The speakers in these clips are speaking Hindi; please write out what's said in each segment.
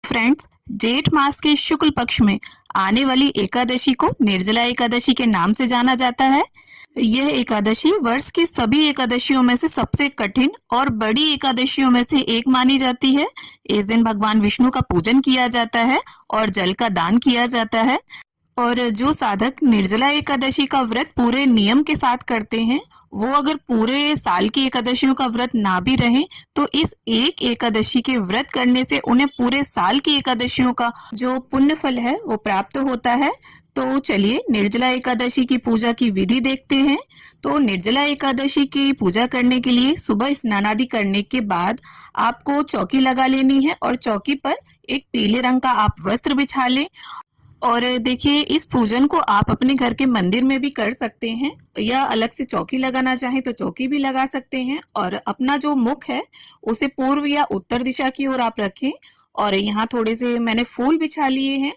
फ्रेंड्स, जेठ मास के शुक्ल पक्ष में आने वाली एकादशी को निर्जला एकादशी के नाम से जाना जाता है। यह एकादशी वर्ष की सभी एकादशियों में से सबसे कठिन और बड़ी एकादशियों में से एक मानी जाती है। इस दिन भगवान विष्णु का पूजन किया जाता है और जल का दान किया जाता है। और जो साधक निर्जला एकादशी का व्रत पूरे नियम के साथ करते हैं, वो अगर पूरे साल की एकादशियों का व्रत ना भी रहे तो इस एक एकादशी के व्रत करने से उन्हें पूरे साल की एकादशियों का जो पुण्य फल है वो प्राप्त होता है। तो चलिए निर्जला एकादशी की पूजा की विधि देखते हैं। तो निर्जला एकादशी की पूजा करने के लिए सुबह स्नान आदि करने के बाद आपको चौकी लगा लेनी है और चौकी पर एक पीले रंग का आप वस्त्र बिछा लें। और देखिए, इस पूजन को आप अपने घर के मंदिर में भी कर सकते हैं या अलग से चौकी लगाना चाहें तो चौकी भी लगा सकते हैं। और अपना जो मुख है उसे पूर्व या उत्तर दिशा की ओर आप रखें और यहाँ थोड़े से मैंने फूल बिछा लिए हैं।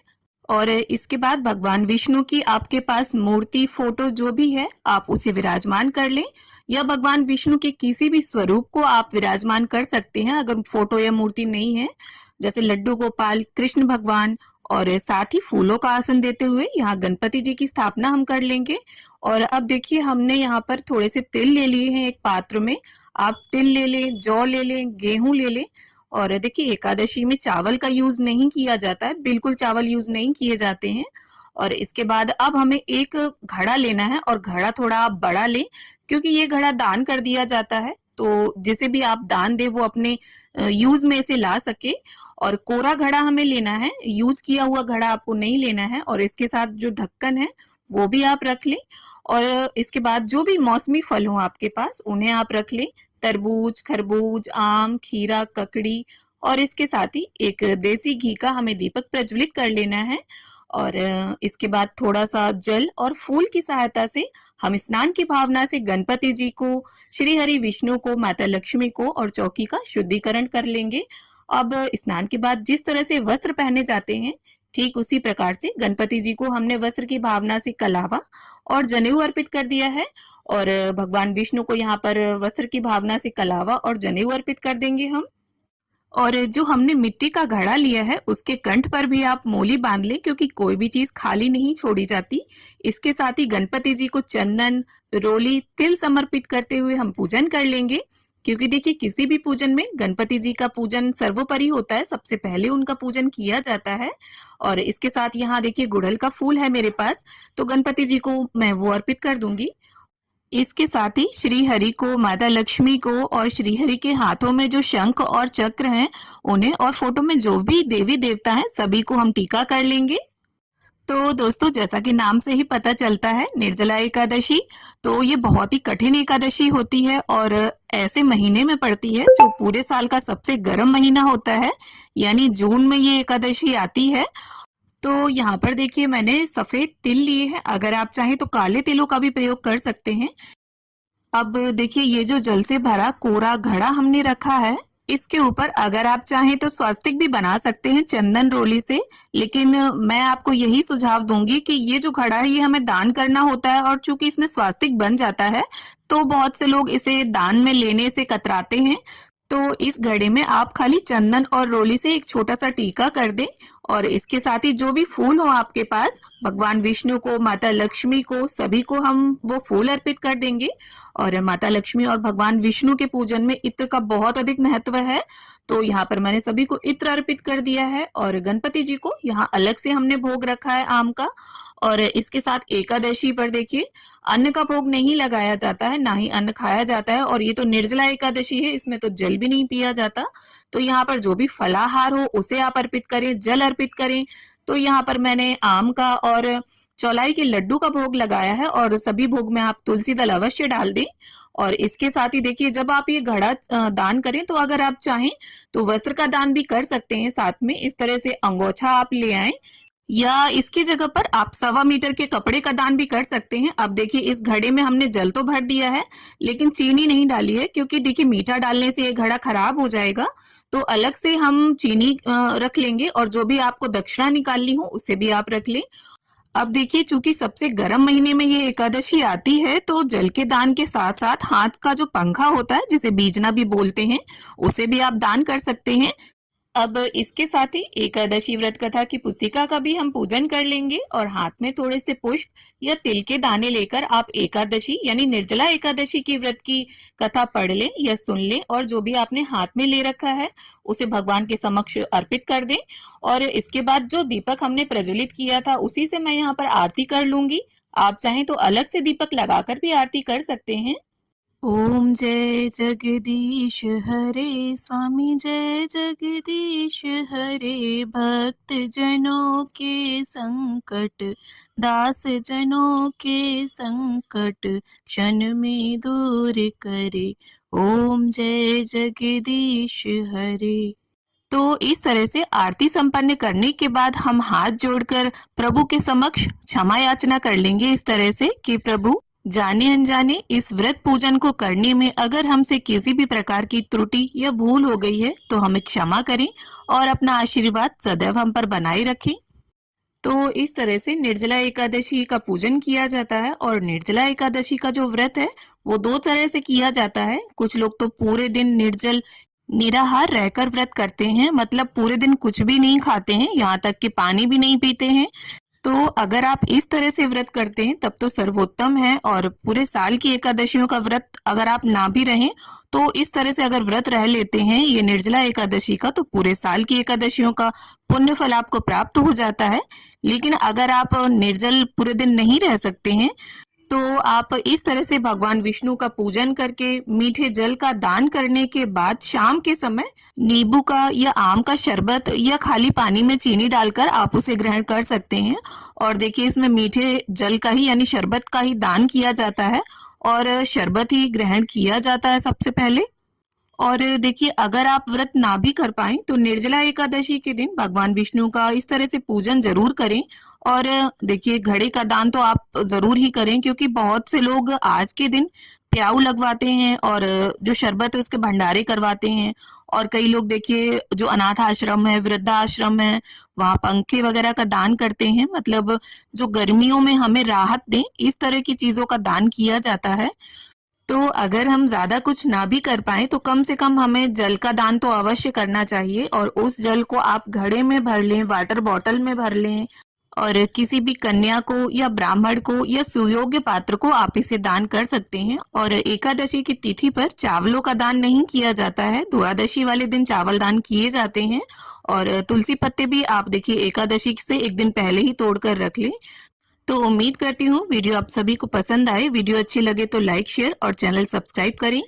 और इसके बाद भगवान विष्णु की आपके पास मूर्ति, फोटो जो भी है आप उसे विराजमान कर लें, या भगवान विष्णु के किसी भी स्वरूप को आप विराजमान कर सकते हैं अगर फोटो या मूर्ति नहीं है, जैसे लड्डू गोपाल, कृष्ण भगवान। और साथ ही फूलों का आसन देते हुए यहाँ गणपति जी की स्थापना हम कर लेंगे। और अब देखिए, हमने यहाँ पर थोड़े से तिल ले लिए हैं एक पात्र में। आप तिल ले लें, जौ ले लें, गेहूं ले लें। और देखिए, एकादशी में चावल का यूज नहीं किया जाता है, बिल्कुल चावल यूज नहीं किए जाते हैं। और इसके बाद अब हमें एक घड़ा लेना है और घड़ा थोड़ा आप बड़ा लें, क्योंकि ये घड़ा दान कर दिया जाता है, तो जिसे भी आप दान दे वो अपने यूज में इसे ला सके। और कोरा घड़ा हमें लेना है, यूज किया हुआ घड़ा आपको नहीं लेना है। और इसके साथ जो ढक्कन है वो भी आप रख लें। और इसके बाद जो भी मौसमी फल हो आपके पास उन्हें आप रख लें, तरबूज, खरबूज, आम, खीरा, ककड़ी। और इसके साथ ही एक देसी घी का हमें दीपक प्रज्वलित कर लेना है। और इसके बाद थोड़ा सा जल और फूल की सहायता से हम स्नान की भावना से गणपति जी को, श्री हरि विष्णु को, माता लक्ष्मी को और चौकी का शुद्धिकरण कर लेंगे। अब स्नान के बाद जिस तरह से वस्त्र पहने जाते हैं, ठीक उसी प्रकार से गणपति जी को हमने वस्त्र की भावना से कलावा और जनेऊ अर्पित कर दिया है। और भगवान विष्णु को यहाँ पर वस्त्र की भावना से कलावा और जनेऊ अर्पित कर देंगे हम। और जो हमने मिट्टी का घड़ा लिया है उसके कंठ पर भी आप मोली बांध लें, क्योंकि कोई भी चीज खाली नहीं छोड़ी जाती। इसके साथ ही गणपति जी को चंदन, रोली, तिल समर्पित करते हुए हम पूजन कर लेंगे, क्योंकि देखिए, किसी भी पूजन में गणपति जी का पूजन सर्वोपरि होता है, सबसे पहले उनका पूजन किया जाता है। और इसके साथ यहाँ देखिए, गुड़हल का फूल है मेरे पास, तो गणपति जी को मैं वो अर्पित कर दूंगी। इसके साथ ही श्री हरि को, माता लक्ष्मी को और श्री हरि के हाथों में जो शंख और चक्र हैं उन्हें, और फोटो में जो भी देवी देवता हैं सभी को हम टीका कर लेंगे। तो दोस्तों, जैसा कि नाम से ही पता चलता है, निर्जला एकादशी तो ये बहुत ही कठिन एकादशी होती है और ऐसे महीने में पड़ती है जो पूरे साल का सबसे गर्म महीना होता है, यानी जून में ये एकादशी आती है। तो यहाँ पर देखिए, मैंने सफेद तिल लिए हैं, अगर आप चाहें तो काले तिलों का भी प्रयोग कर सकते हैं। अब देखिए, ये जो जल से भरा कोरा घड़ा हमने रखा है, इसके ऊपर अगर आप चाहें तो स्वास्तिक भी बना सकते हैं चंदन रोली से, लेकिन मैं आपको यही सुझाव दूंगी कि ये जो घड़ा है ये हमें दान करना होता है, और चूंकि इसमें स्वास्तिक बन जाता है तो बहुत से लोग इसे दान में लेने से कतराते हैं। तो इस घड़े में आप खाली चंदन और रोली से एक छोटा सा टीका कर दें। और इसके साथ ही जो भी फूल हो आपके पास, भगवान विष्णु को, माता लक्ष्मी को, सभी को हम वो फूल अर्पित कर देंगे। और माता लक्ष्मी और भगवान विष्णु के पूजन में इत्र का बहुत अधिक महत्व है, तो यहाँ पर मैंने सभी को इत्र अर्पित कर दिया है। और गणपति जी को यहाँ अलग से हमने भोग रखा है आम का। और इसके साथ एकादशी पर देखिए, अन्न का भोग नहीं लगाया जाता है, ना ही अन्न खाया जाता है। और ये तो निर्जला एकादशी है, इसमें तो जल भी नहीं पिया जाता। तो यहाँ पर जो भी फलाहार हो उसे आप अर्पित करें, जल अर्पित करें। तो यहाँ पर मैंने आम का और चौलाई के लड्डू का भोग लगाया है, और सभी भोग में आप तुलसी दल अवश्य डाल दें। और इसके साथ ही देखिए, जब आप ये घड़ा दान करें तो अगर आप चाहें तो वस्त्र का दान भी कर सकते हैं साथ में। इस तरह से अंगोछा आप ले आए, या इसकी जगह पर आप 1.25 मीटर के कपड़े का दान भी कर सकते हैं। अब देखिए, इस घड़े में हमने जल तो भर दिया है लेकिन चीनी नहीं डाली है, क्योंकि देखिए मीठा डालने से ये घड़ा खराब हो जाएगा। तो अलग से हम चीनी रख लेंगे, और जो भी आपको दक्षिणा निकालनी हो उसे भी आप रख लें। अब देखिए, चूंकि सबसे गर्म महीने में ये एकादशी आती है, तो जल के दान के साथ साथ हाथ का जो पंखा होता है, जिसे बीजना भी बोलते हैं, उसे भी आप दान कर सकते हैं। अब इसके साथ ही एकादशी व्रत कथा की पुस्तिका का भी हम पूजन कर लेंगे और हाथ में थोड़े से पुष्प या तिल के दाने लेकर आप एकादशी यानी निर्जला एकादशी की व्रत की कथा पढ़ लें या सुन लें और जो भी आपने हाथ में ले रखा है उसे भगवान के समक्ष अर्पित कर दें। और इसके बाद जो दीपक हमने प्रज्वलित किया था उसी से मैं यहाँ पर आरती कर लूंगी। आप चाहें तो अलग से दीपक लगाकर भी आरती कर सकते हैं। ओम जय जगदीश हरे स्वामी जय जगदीश हरे, भक्त जनों के संकट दास जनों के संकट क्षण में दूर करे, ओम जय जगदीश हरे। तो इस तरह से आरती संपन्न करने के बाद हम हाथ जोड़कर प्रभु के समक्ष क्षमा याचना कर लेंगे इस तरह से कि प्रभु, जाने अनजाने इस व्रत पूजन को करने में अगर हमसे किसी भी प्रकार की त्रुटि या भूल हो गई है तो हमें क्षमा करें और अपना आशीर्वाद सदैव हम पर बनाए रखें। तो इस तरह से निर्जला एकादशी का पूजन किया जाता है। और निर्जला एकादशी का जो व्रत है वो दो तरह से किया जाता है। कुछ लोग तो पूरे दिन निर्जल निराहार रहकर व्रत करते हैं, मतलब पूरे दिन कुछ भी नहीं खाते हैं, यहाँ तक कि पानी भी नहीं पीते हैं। तो अगर आप इस तरह से व्रत करते हैं तब तो सर्वोत्तम है। और पूरे साल की एकादशियों का व्रत अगर आप ना भी रहें तो इस तरह से अगर व्रत रह लेते हैं ये निर्जला एकादशी का, तो पूरे साल की एकादशियों का पुण्य फल आपको प्राप्त हो जाता है। लेकिन अगर आप निर्जल पूरे दिन नहीं रह सकते हैं तो आप इस तरह से भगवान विष्णु का पूजन करके मीठे जल का दान करने के बाद शाम के समय नींबू का या आम का शरबत या खाली पानी में चीनी डालकर आप उसे ग्रहण कर सकते हैं। और देखिए इसमें मीठे जल का ही यानी शरबत का ही दान किया जाता है और शरबत ही ग्रहण किया जाता है सबसे पहले। और देखिए अगर आप व्रत ना भी कर पाए तो निर्जला एकादशी के दिन भगवान विष्णु का इस तरह से पूजन जरूर करें। और देखिए घड़े का दान तो आप जरूर ही करें, क्योंकि बहुत से लोग आज के दिन प्याऊ लगवाते हैं और जो शरबत है उसके भंडारे करवाते हैं। और कई लोग देखिए जो अनाथ आश्रम है, वृद्धाश्रम है, वहां पंखे वगैरह का दान करते हैं, मतलब जो गर्मियों में हमें राहत दे इस तरह की चीजों का दान किया जाता है। तो अगर हम ज्यादा कुछ ना भी कर पाए तो कम से कम हमें जल का दान तो अवश्य करना चाहिए। और उस जल को आप घड़े में भर लें, वाटर बॉटल में भर लें और किसी भी कन्या को या ब्राह्मण को या सुयोग्य पात्र को आप इसे दान कर सकते हैं। और एकादशी की तिथि पर चावलों का दान नहीं किया जाता है, द्वादशी वाले दिन चावल दान किए जाते हैं। और तुलसी पत्ते भी आप देखिए एकादशी से एक दिन पहले ही तोड़कर रख लें। तो उम्मीद करती हूँ वीडियो आप सभी को पसंद आए। वीडियो अच्छी लगे तो लाइक, शेयर और चैनल सब्सक्राइब करें।